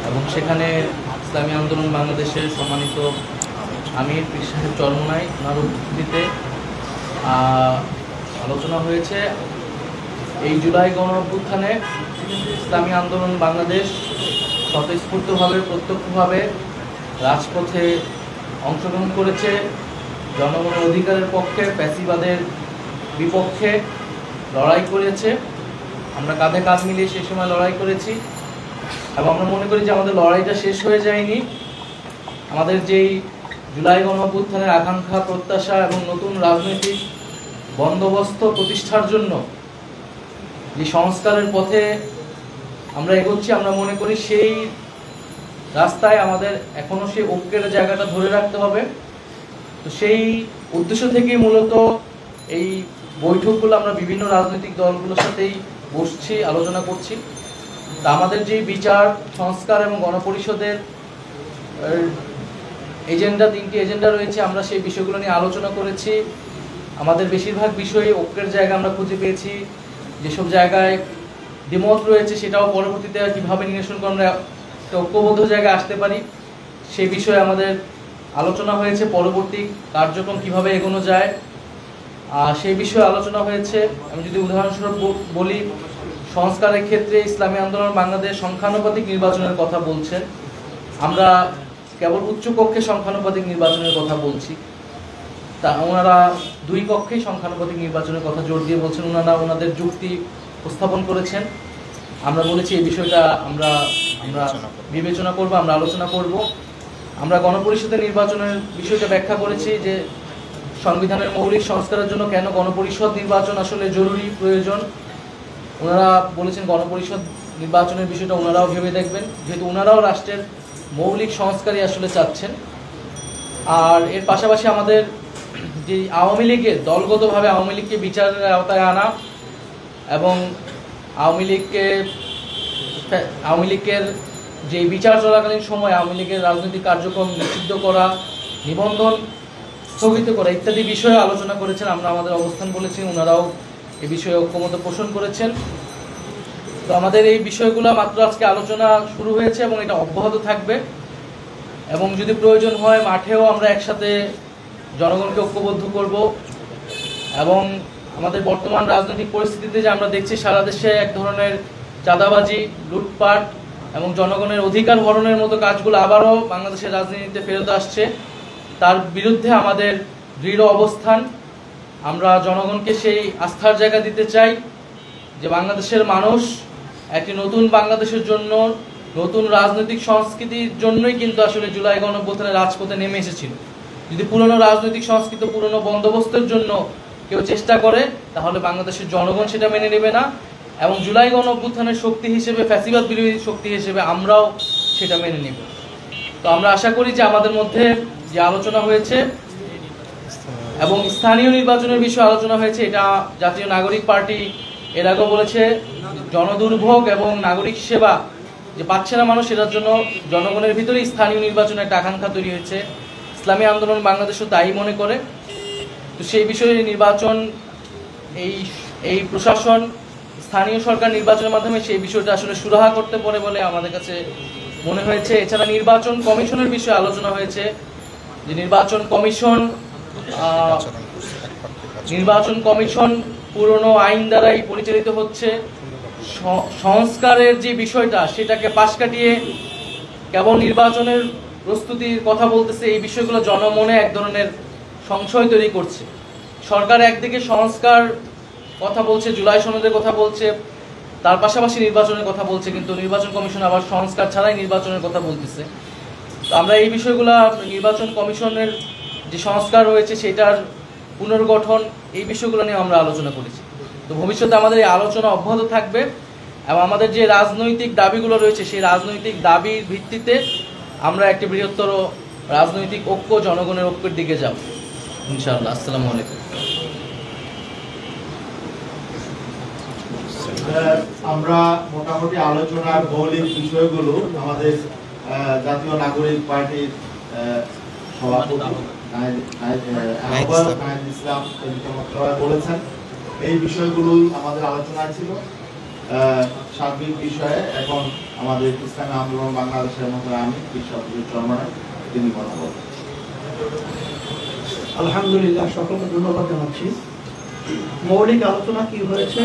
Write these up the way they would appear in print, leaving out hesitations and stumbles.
এবং সেখানে ইসলামী আন্দোলন বাংলাদেশের সম্মানিত আমির পীর সাহেব চরমনাই ওনার উপস্থিতিতে আলোচনা হয়েছে এই জুলাই গণঅভ্যুত্থানে ইসলামী আন্দোলন বাংলাদেশ স্বতঃস্ফূর্তভাবে প্রত্যক্ষভাবে রাজপথে অংশগ্রহণ করেছে, জনগণের অধিকারের পক্ষে, ফ্যাসিবাদের বিপক্ষে লড়াই করেছে। আমরা কাঁধে কাঁধ মিলিয়ে সেই সময় লড়াই করেছি এবং আমরা মনে করি যে আমাদের লড়াইটা শেষ হয়ে যায়নি। আমাদের যেই জুলাই গণঅভ্যুত্থানের আকাঙ্ক্ষা, প্রত্যাশা এবং নতুন রাজনৈতিক বন্দোবস্ত প্রতিষ্ঠার জন্য যে সংস্কারের পথে আমরা এগোচ্ছি, আমরা মনে করি সেই রাস্তায় আমাদের এখনো সেই ঐক্যের জায়গাটা ধরে রাখতে হবে। তো সেই উদ্দেশ্য থেকেই মূলত এই বৈঠকগুলো আমরা বিভিন্ন রাজনৈতিক দলগুলোর সাথেই বসছি, আলোচনা করছি। তা আমাদের যে বিচার, সংস্কার এবং গণপরিষদের এজেন্ডা, 3টি এজেন্ডা রয়েছে, আমরা সেই বিষয়গুলো নিয়ে আলোচনা করেছি। আমাদের বেশিরভাগ বিষয়ে ঐক্যের জায়গা আমরা খুঁজে পেয়েছি। যেসব জায়গায় দ্বিমত রয়েছে সেটাও পরবর্তীতে কীভাবে নিরসন করে আমরা একটা ঐক্যবদ্ধ জায়গায় আসতে পারি সেই বিষয়ে আমাদের আলোচনা হয়েছে। পরবর্তী কার্যক্রম কিভাবে এগোনো যায় সেই বিষয়ে আলোচনা হয়েছে। আমি যদি উদাহরণস্বরূপ বলি, সংস্কারের ক্ষেত্রে ইসলামী আন্দোলন বাংলাদেশ সংখ্যানুপাতিক নির্বাচনের কথা বলছেন। আমরা কেবল উচ্চ কক্ষে সংখ্যানুপাতিক নির্বাচনের কথা বলছি, তা ওনারা 2 কক্ষেই সংখ্যানুপাতিক নির্বাচনের কথা জোর দিয়ে বলছেন। ওনারা ওনাদের যুক্তি উপস্থাপন করেছেন। আমরা বলেছি এই বিষয়টা আমরা বিবেচনা করব, আমরা আলোচনা করব। আমরা গণপরিষদের নির্বাচনের বিষয়টা ব্যাখ্যা করেছি যে সংবিধানের মৌলিক সংস্কারের জন্য কেন গণপরিষদ নির্বাচন আসলে জরুরি, প্রয়োজন। ওনারা বলেছেন গণপরিষদ নির্বাচনের বিষয়টা ওনারাও ভেবে দেখবেন, যেহেতু ওনারাও রাষ্ট্রের মৌলিক সংস্কারই আসলে চাচ্ছেন। আর এর পাশাপাশি আমাদের যে আওয়ামী লীগের দলগতভাবে আওয়ামী লীগকে বিচারের আওতায় আনা এবং আওয়ামী লীগের যে বিচার চলাকালীন সময় আওয়ামী লীগের রাজনৈতিক কার্যক্রম নিষিদ্ধ করা, নিবন্ধন স্থগিত করা ইত্যাদি বিষয়ে আলোচনা করেছেন। আমরা আমাদের অবস্থান বলেছি, ওনারাও এ বিষয়ে ঐক্যমত পোষণ করেছেন। তো আমাদের এই বিষয়গুলো মাত্র আজকে আলোচনা শুরু হয়েছে এবং এটা অব্যাহত থাকবে এবং যদি প্রয়োজন হয় মাঠেও আমরা একসাথে জনগণকে ঐক্যবদ্ধ করব। এবং আমাদের বর্তমান রাজনৈতিক পরিস্থিতিতে যে আমরা দেখছি সারা দেশে এক ধরনের চাঁদাবাজি, লুটপাট এবং জনগণের অধিকার হরণের মতো কাজগুলো আবারও বাংলাদেশের রাজনীতিতে ফেরত আসছে, তার বিরুদ্ধে আমাদের দৃঢ় অবস্থান। আমরা জনগণকে সেই আস্থার জায়গা দিতে চাই যে বাংলাদেশের মানুষ একটি নতুন বাংলাদেশের জন্য, নতুন রাজনৈতিক সংস্কৃতির জন্যই কিন্তু আসলে জুলাই গণঅভ্যুত্থানে রাজপথে নেমে এসেছিল। যদি পুরনো রাজনৈতিক সংস্কৃতি, পুরনো বন্দোবস্তের জন্য কেউ চেষ্টা করে তাহলে বাংলাদেশের জনগণ সেটা মেনে নেবে না এবং জুলাই গণঅভ্যুত্থানের শক্তি হিসেবে, ফ্যাসিবাদ বিরোধী শক্তি হিসেবে আমরাও সেটা মেনে নেব। তো আমরা আশা করি যে আমাদের মধ্যে যে আলোচনা হয়েছে এবং স্থানীয় নির্বাচনের বিষয়ে আলোচনা হয়েছে, এটা জাতীয় নাগরিক পার্টি এর আগেও বলেছে, জনদুর্ভোগ এবং নাগরিক সেবা যে পাচ্ছে না মানুষ, এটার জন্য জনগণের ভিতরে স্থানীয় নির্বাচনের একটা আকাঙ্ক্ষা তৈরি হয়েছে। ইসলামী আন্দোলন বাংলাদেশও তাই মনে করে। তো সেই বিষয়ে নির্বাচন, এই প্রশাসন, স্থানীয় সরকার নির্বাচনের মাধ্যমে সেই বিষয়টা আসলে সুরাহা করতে পারে বলে আমাদের কাছে মনে হয়েছে। এছাড়া নির্বাচন কমিশনের বিষয়ে আলোচনা হয়েছে যে নির্বাচন কমিশন পুরনো আইন দ্বারাই পরিচালিত হচ্ছে। সংস্কারের যে বিষয়টা সেটাকে পাশ কাটিয়ে কেবল নির্বাচনের প্রস্তুতির কথা বলতেছে। এই বিষয়গুলো জনমনে এক ধরনের সংশয় তৈরি করছে। সরকার একদিকে সংস্কার কথা বলছে, জুলাই সনদের কথা বলছে, তার পাশাপাশি নির্বাচনের কথা বলছে, কিন্তু নির্বাচন কমিশন আবার সংস্কার ছাড়াই নির্বাচনের কথা বলতেছে। তো আমরা এই বিষয়গুলো, নির্বাচন কমিশনের যে সংস্কার রয়েছে সেটার পুনর্গঠন, এই বিষয়গুলো নিয়ে আমরা আলোচনা করেছি। তো ভবিষ্যতে আমাদের এই আলোচনা অব্যাহত থাকবে এবং আমাদের যে রাজনৈতিক দাবিগুলো রয়েছে সেই রাজনৈতিক দাবির ভিত্তিতে আমরা একটি বৃহত্তর রাজনৈতিক ঐক্য, জনগণের ঐক্যের দিকে যাব ইনশাআল্লাহ। আসসালামু আলাইকুম। আমরা মোটামুটি আলোচনার মৌলিক বিষয়গুলো আমাদের জাতীয় নাগরিক পার্টির সভাপতি ইসলাম বলেছেন, এই বিষয়গুলোই আমাদের আলোচনায় ছিল। সার্বিক বিষয়ে এখন আমাদের ইসলামী আন্দোলন বাংলাদেশের মতো আমি বিশ্বাসের চরমায় তিনি কথা বলবেন। আলহামদুলিল্লাহ, সকলকে ধন্যবাদ জানাচ্ছি। মৌলিক আলোচনা কি হয়েছে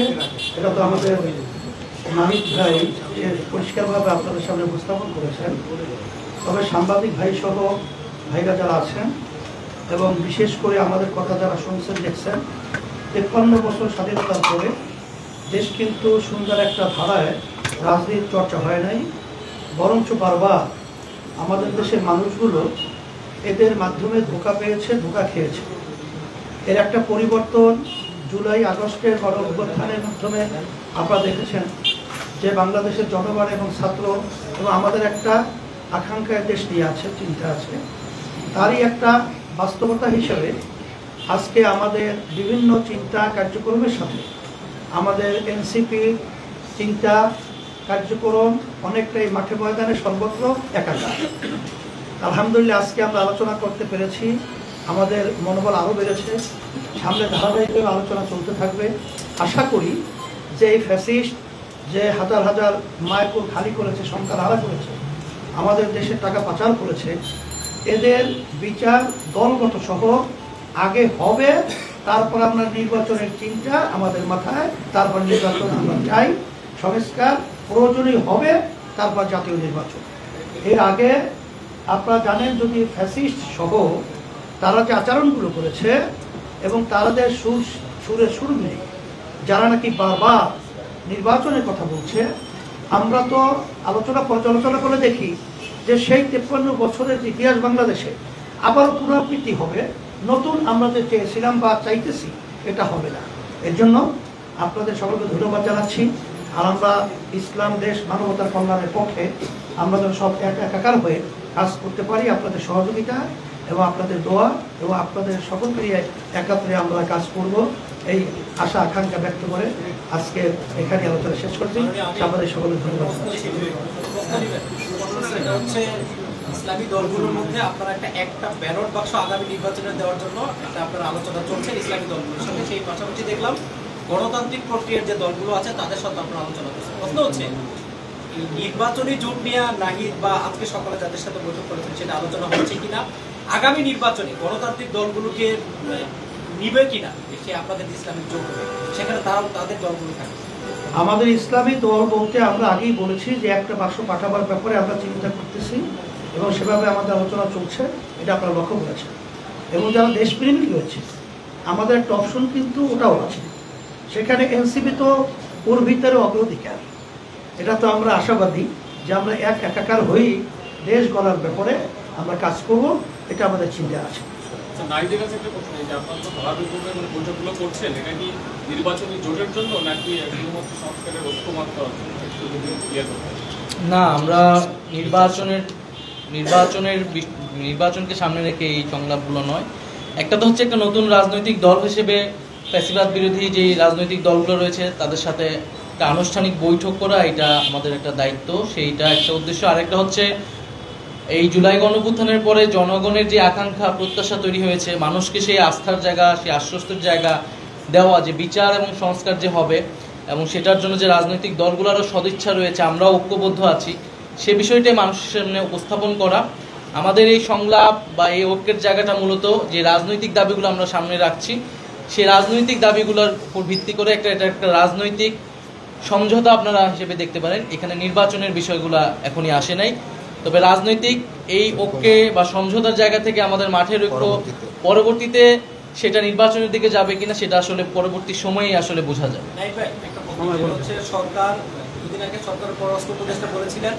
এটা তো আমাদের নাহিদ ভাই পরিষ্কারভাবে আপনাদের সামনে উপস্থাপন করেছেন। তবে সাংবাদিক ভাই সহ ভাইরা যারা আছেন এবং বিশেষ করে আমাদের কথা যারা শুনছেন দেখছেন, 53 বছর স্বাধীনতার পরে দেশ কিন্তু সুন্দর একটা ধারায় রাজনীতির চর্চা হয় নাই, বরঞ্চ বারবার আমাদের দেশের মানুষগুলো এদের মাধ্যমে ধোঁকা পেয়েছে, ধোঁকা খেয়েছে। এর একটা পরিবর্তন জুলাই আগস্টের গণ অভ্যুত্থানের মাধ্যমে আপনারা দেখেছেন যে বাংলাদেশের জনগণ এবং ছাত্র এবং আমাদের একটা আকাঙ্ক্ষায় দেশ নিয়ে আছে, চিন্তা আছে, তারই একটা বাস্তবতা হিসেবে আজকে আমাদের বিভিন্ন চিন্তা কার্যক্রমের সাথে আমাদের এনসিপি চিন্তা কার্যক্রম অনেকটাই মাঠে ময়দানে সর্বত্র একাকার। আলহামদুলিল্লাহ, আজকে আমরা আলোচনা করতে পেরেছি, আমাদের মনোবল আরও বেড়েছে। সামনে ধারাবাহিকভাবে আলোচনা চলতে থাকবে। আশা করি যে এই ফ্যাসিস্ট যে হাজার হাজার মায়াপুর খালি করেছে, সংখ্যা হারা করেছে, আমাদের দেশের টাকা পাচার করেছে, এদের বিচার দলগত সহ আগে হবে, তারপর আমরা নির্বাচনের চিন্তা আমাদের মাথায়, তারপর নির্বাচন আমরা চাই, সংস্কার প্রয়োজনীয় হবে, তারপর জাতীয় নির্বাচন। এর আগে আপনারা জানেন যদি ফ্যাসিস্ট সহ তারা যে আচরণগুলো করেছে এবং তাদের সুর নেই, যারা নাকি বারবার নির্বাচনের কথা বলছে, আমরা তো আলোচনা পর্যালোচনা করে দেখি যে সেই 53 বছরের ইতিহাস বাংলাদেশে আবারও পুনরাবৃত্তি হবে। নতুন আমরা যে চেয়েছিলাম বা চাইতেছি এটা হবে না। এর জন্য আপনাদের সকলকে ধন্যবাদ জানাচ্ছি। আর আমরা ইসলাম দেশ মানবতার কল্যাণের পক্ষে আমরা যেন সব একাকার হয়ে কাজ করতে পারি, আপনাদের সহযোগিতা এবং আপনাদের দোয়া এবং আপনাদের সকলকে একাত্রে আমরা কাজ করব, এই আশা আকাঙ্ক্ষা ব্যক্ত করে আজকে এখানে আলোচনা শেষ করছি। আমাদের সকলের ধন্যবাদ। ইসলামী দলগুলোর মধ্যে আপনারা একটা ব্যালট বাক্স আগামী নির্বাচনে দেওয়ার জন্য একটা আপনার আলোচনা চলছে ইসলামী দলগুলোর সঙ্গে। সেই পাশাপাশি দেখলাম গণতান্ত্রিক প্রক্রিয়ার যে দলগুলো আছে তাদের সাথে আপনারা আলোচনা করছেন। প্রশ্ন হচ্ছে, নির্বাচনী জোট নিয়ে নাহিদ বা আজকে সকালে যাদের সাথে বৈঠক করেছেন সেটা আলোচনা হচ্ছে কিনা, আগামী নির্বাচনে গণতান্ত্রিক দলগুলোকে নিবে কিনা, সে আপনাদের ইসলামিক জোট হবে সেখানে তারাও তাদের দলগুলো থাকবে। আমাদের ইসলামী দল বলতে আমরা আগেই বলেছি যে একটা বাক্স পাঠাবার ব্যাপারে আমরা চিন্তা করতেছি এবং সেভাবে আমাদের আলোচনা চলছে, এটা আপনারা লক্ষ্য করেছেন। এবং যারা দেশপ্রেমিক রয়েছে আমাদের একটা অপশন কিন্তু ওটাও আছে, সেখানে এনসিপি তো ওর ভিতরে অগ্রাধিকার। এটা তো আমরা আশাবাদী যে আমরা একাকার হয়েই দেশ গড়ার ব্যাপারে আমরা কাজ করব, এটা আমাদের চিন্তা আছে। নাহিদের কাছে একটা প্রশ্ন, যে আপনারা তো ধারাবাহিকভাবে বৈঠকগুলো করছেন, এটা কি নির্বাচনী জোটের জন্য নাকি শুধুমাত্র সংস্কারের ঐক্যমাত্র না, আমরা নির্বাচনকে সামনে রেখে এই সংলাপগুলো নয়। একটা তো হচ্ছে একটা নতুন রাজনৈতিক দল হিসেবে ফ্যাসিবাদ বিরোধী যে রাজনৈতিক দলগুলো রয়েছে তাদের সাথে একটা আনুষ্ঠানিক বৈঠক করা, এটা আমাদের একটা দায়িত্ব, সেইটা একটা উদ্দেশ্য। আরেকটা হচ্ছে এই জুলাই গণঅভ্যুত্থানের পরে জনগণের যে আকাঙ্ক্ষা প্রত্যাশা তৈরি হয়েছে, মানুষকে সেই আস্থার জায়গা, সেই আশ্বস্তের জায়গা দেওয়া, যে বিচার এবং সংস্কার যে হবে এবং সেটার জন্য যে রাজনৈতিক দলগুলোরও সদিচ্ছা রয়েছে, আমরাও ঐক্যবদ্ধ আছি, সে বিষয়টাই মানুষের সামনে উপস্থাপন করা। আমাদের এই সংলাপ বা এই ঐক্যের জায়গাটা মূলত যে রাজনৈতিক দাবিগুলো আমরা সামনে রাখছি, সেই রাজনৈতিক দাবিগুলোর উপর ভিত্তি করে এটা একটা রাজনৈতিক সমঝোতা আপনারা হিসেবে দেখতে পারেন। এখানে নির্বাচনের বিষয়গুলো এখনই আসে নাই, তবে রাজনৈতিক এই ঐক্যে বা সমঝোতার জায়গা থেকে আমাদের মাঠের ঐক্য পরবর্তীতে সেটা নির্বাচনের দিকে যাবে কিনা সেটা আসলে পরবর্তী সময়েই আসলে বোঝা যাবে। সরকার দুদিন আগে সরকারের পররাষ্ট্র উপদেষ্টা বলেছিলেন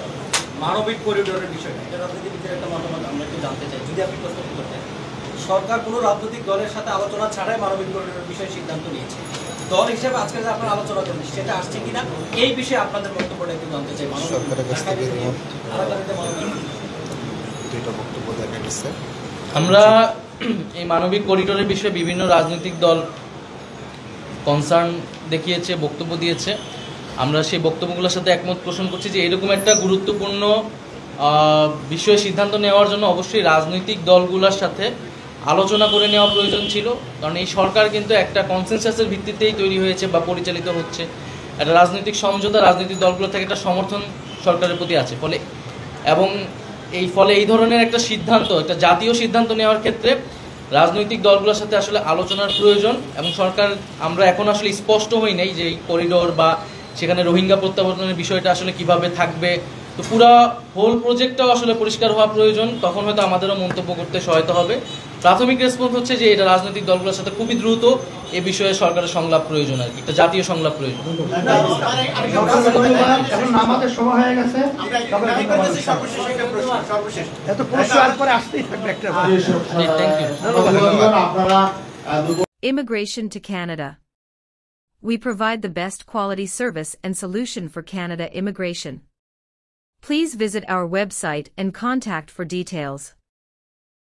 মানবিক করিডোরের বিষয়টা, এটা রাজনীতিবিদদের একটা মতামত আমরা একটু জানতে চাই, যদি আপনি প্রশ্ন করতেন। সরকার কোনো রাজনৈতিক দলের সাথে আলোচনা ছাড়াই মানবিক করিডোরের বিষয়ে সিদ্ধান্ত নিয়েছে, দল হিসেবে আজকে যে আপনারা আলোচনা করবেন সেটা আসছে কিনা, এই বিষয়ে আপনাদের বক্তব্যটা একটু জানতে চাই। আমরা এই মানবিক করিডোরের বিষয়ে বিভিন্ন রাজনৈতিক দল কনসার্ন দেখিয়েছে, বক্তব্য দিয়েছে। আমরা সেই বক্তব্যগুলোর সাথে একমত পোষণ করছি যে এরকম একটা গুরুত্বপূর্ণ বিষয়ে সিদ্ধান্ত নেওয়ার জন্য অবশ্যই রাজনৈতিক দলগুলোর সাথে আলোচনা করে নেওয়া প্রয়োজন ছিল, কারণ এই সরকার কিন্তু একটা কনসেনসাসের ভিত্তিতেই তৈরি হয়েছে বা পরিচালিত হচ্ছে। একটা রাজনৈতিক সমঝোতা রাজনৈতিক দলগুলো থেকে একটা সমর্থন সরকারের প্রতি আছে ফলে এবং এই ধরনের একটা সিদ্ধান্ত একটা জাতীয় সিদ্ধান্ত নেওয়ার ক্ষেত্রে রাজনৈতিক দলগুলোর সাথে আসলে আলোচনার প্রয়োজন এবং সরকার আমরা এখন আসলে স্পষ্ট হই নাই যে এই করিডোর বা সেখানে রোহিঙ্গা প্রত্যাবর্তনের বিষয়টা আসলে কিভাবে থাকবে তো পুরো হোল প্রজেক্টটাও আসলে পরিষ্কার হওয়া প্রয়োজন তখন হয়তো আমাদেরও মন্তব্য করতে সহায়তা হবে প্রাথমিক রেসপন্স হচ্ছে যে এটা রাজনৈতিক দলগুলোর সাথে খুবই দ্রুত এ বিষয়ে সরকারের সংলাপ প্রয়োজন আর কি একটা জাতীয় সংলাপ প্রয়োজন এখন আমাদের সময় হয়ে গেছে এত প্রশ্ন আর পরে আসতেই থাকবে একটা থ্যাংক ইউ আপনারা Immigration to Canada. We provide the best quality service and solution for Canada immigration. Please visit our website and contact for details.